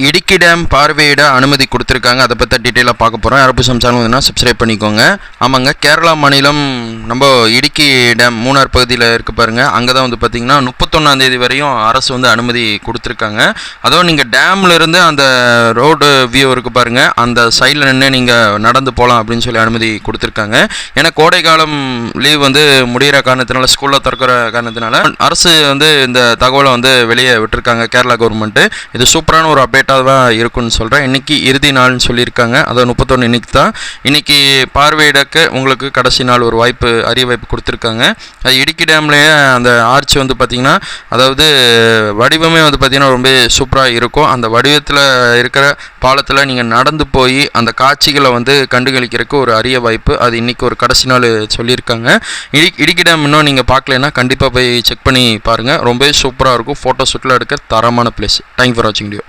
இடுக்கி dam பார்வையிட அனுமதி கொடுத்துருக்காங்க. அதை பற்றி டீட்டெயிலாக பார்க்க போகிறோம். யாரும் சேனல் வந்துன்னா சப்ஸ்கிரைப் பண்ணிக்கோங்க. ஆமாங்க, கேரளா மாநிலம் நம்ம இடுக்கி டேம் மூணார் பகுதியில் இருக்குது பாருங்கள். அங்கே தான் வந்து பார்த்திங்கன்னா 31ஆம் தேதி வரையும் அரசு வந்து அனுமதி கொடுத்துருக்காங்க. அதுவும் நீங்கள் டேம்லேருந்து அந்த ரோடு வியூ இருக்குது பாருங்கள், அந்த சைடில் நின்று நீங்கள் நடந்து போகலாம் அப்படின்னு சொல்லி அனுமதி கொடுத்துருக்காங்க. ஏன்னா கோடை காலம் லீவ் வந்து முடிகிற காரணத்தினால, ஸ்கூலில் திறக்கிற காரணத்தினால அரசு வந்து இந்த தகவலை வந்து வெளியே விட்டுருக்காங்க கேரளா கவர்மெண்ட்டு. இது சூப்பரான ஒரு அப்டேட் தான் இருக்குன்னு சொல்கிறேன். இன்றைக்கி இறுதி நாள்னு சொல்லியிருக்காங்க. அதாவது 31 இன்னைக்கு தான். இன்றைக்கி பார்வையிடக்க உங்களுக்கு கடைசி நாள் ஒரு வாய்ப்பு, அரிய வாய்ப்பு கொடுத்துருக்காங்க. அது இடுக்கி டேம்லேயே அந்த ஆர்ச் வந்து பார்த்திங்கன்னா, அதாவது வடிவமே வந்து பார்த்திங்கன்னா ரொம்ப சூப்பராக இருக்கும். அந்த வடிவத்தில் இருக்கிற பாலத்தில் நீங்கள் நடந்து போய் அந்த காட்சிகளை வந்து கண்டுகளிக்கிறதுக்கு ஒரு அரிய வாய்ப்பு. அது இன்றைக்கி ஒரு கடைசி நாள் சொல்லியிருக்காங்க. இடுக்கி டேம் இன்னும் நீங்கள் பார்க்கலன்னா கண்டிப்பாக போய் செக் பண்ணி பாருங்கள். ரொம்பவே சூப்பராக இருக்கும். ஃபோட்டோ ஷூட்டில் எடுக்க தரமான பிளேஸ். தேங்க்யூ ஃபார் வாட்சிங் வீடியோ.